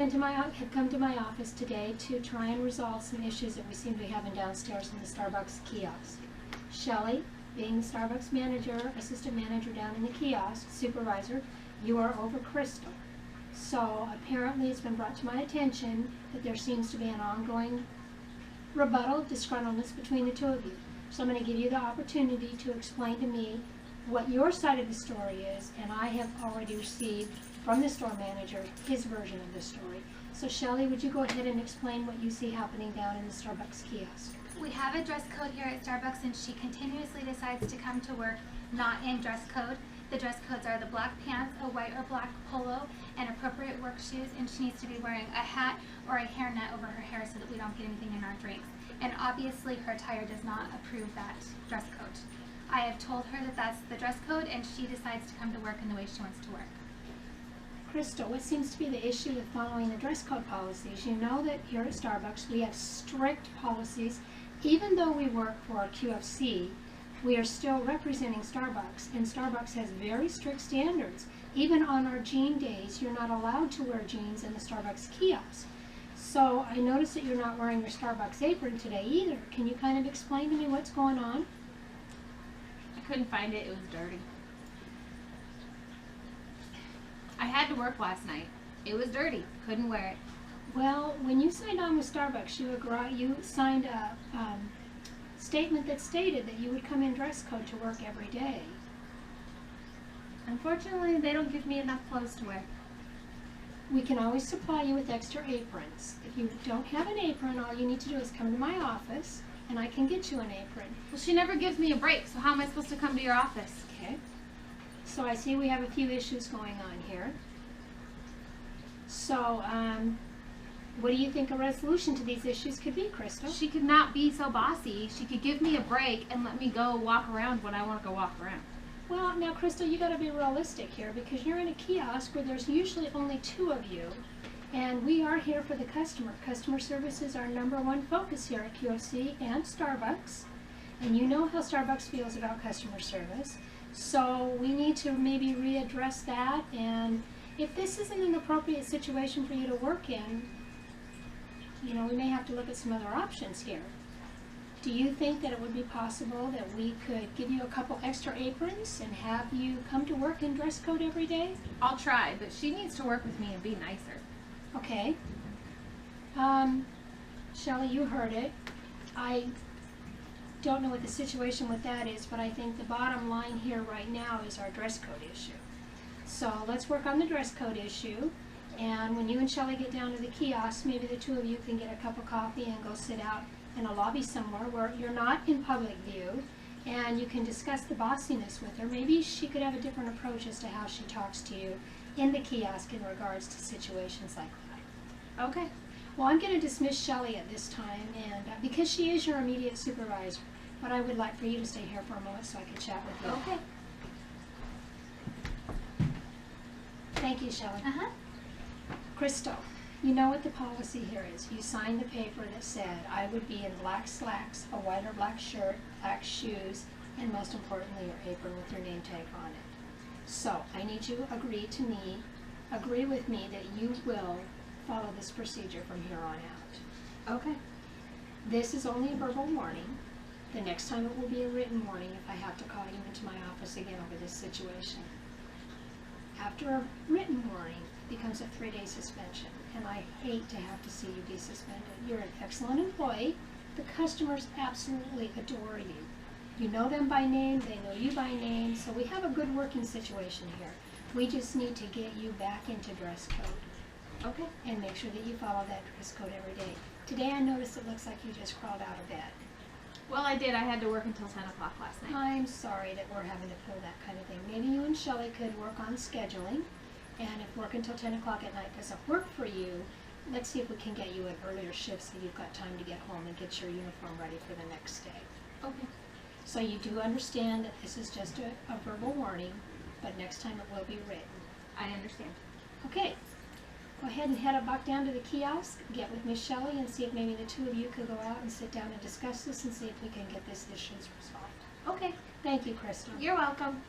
Have come to my office today to try and resolve some issues that we seem to be having downstairs in the Starbucks kiosk. Shelly, being the Starbucks manager, assistant manager down in the kiosk, supervisor, you are over Krystal. So apparently it's been brought to my attention that there seems to be an ongoing rebuttal, disgruntledness between the two of you. So I'm going to give you the opportunity to explain to me what your side of the story is, and I have already received from the store manager his version of the story. So Shelly, would you go ahead and explain what you see happening down in the Starbucks kiosk? We have a dress code here at Starbucks, and she continuously decides to come to work not in dress code. The dress codes are the black pants, a white or black polo, and appropriate work shoes, and she needs to be wearing a hat or a hairnet over her hair so that we don't get anything in our drinks. And obviously her attire does not approve that dress code. I have told her that that's the dress code, and she decides to come to work in the way she wants to work. Krystal, what seems to be the issue with following the dress code policies? You know that here at Starbucks we have strict policies. Even though we work for QFC, we are still representing Starbucks, and Starbucks has very strict standards. Even on our jean days, you're not allowed to wear jeans in the Starbucks kiosk. So I noticed that you're not wearing your Starbucks apron today either. Can you kind of explain to me what's going on? I couldn't find it. It was dirty. I had to work last night. It was dirty. Couldn't wear it. Well, when you signed on with Starbucks, you signed a statement that stated that you would come in dress code to work every day. Unfortunately, they don't give me enough clothes to wear. We can always supply you with extra aprons. If you don't have an apron, all you need to do is come to my office, and I can get you an apron. Well, she never gives me a break, so how am I supposed to come to your office? Okay. So I see we have a few issues going on here. So, what do you think a resolution to these issues could be, Krystal? She could not be so bossy. She could give me a break and let me go walk around when I want to go walk around. Well, now, Krystal, you got to be realistic here, because you're in a kiosk where there's usually only two of you, and we are here for the customer. Customer service is our #1 focus here at QFC and Starbucks, and you know how Starbucks feels about customer service. So we need to maybe readdress that, and if this isn't an appropriate situation for you to work in, you know, we may have to look at some other options here. Do you think that it would be possible that we could give you a couple extra aprons and have you come to work in dress code every day? I'll try, but she needs to work with me and be nicer. Okay. Shelly, you heard it. I don't know what the situation with that is, but I think the bottom line here right now is our dress code issue. So let's work on the dress code issue, and when you and Shelly get down to the kiosk, maybe the two of you can get a cup of coffee and go sit out in a lobby somewhere where you're not in public view, and you can discuss the bossiness with her. Maybe she could have a different approach as to how she talks to you in the kiosk in regards to situations like that. Okay. Well, I'm going to dismiss Shelly at this time, and because she is your immediate supervisor, but I would like for you to stay here for a moment so I can chat with you. Okay. Thank you, Shelly. Uh-huh. Krystal, you know what the policy here is. You signed the paper that said I would be in black slacks, a white or black shirt, black shoes, and most importantly your apron with your name tag on it. So I need you to agree with me that you will follow this procedure from here on out. Okay. This is only a verbal warning. The next time it will be a written warning if I have to call you into my office again over this situation. After a written warning, it becomes a 3-day suspension, and I hate to have to see you be suspended. You're an excellent employee. The customers absolutely adore you. You know them by name, they know you by name, so we have a good working situation here. We just need to get you back into dress code. Okay. And make sure that you follow that dress code every day. Today I noticed it looks like you just crawled out of bed. Well, I did. I had to work until 10 o'clock last night. I'm sorry that we're having to pull that kind of thing. Maybe you and Shelly could work on scheduling, and if work until 10 o'clock at night doesn't work for you, let's see if we can get you an earlier shift so you've got time to get home and get your uniform ready for the next day. Okay. So you do understand that this is just a verbal warning, but next time it will be written. I understand. Okay. Go ahead and head back down to the kiosk, get with Miss Shelly, and see if maybe the two of you could go out and sit down and discuss this and see if we can get this issue resolved. Okay. Thank you, Krystal. You're welcome.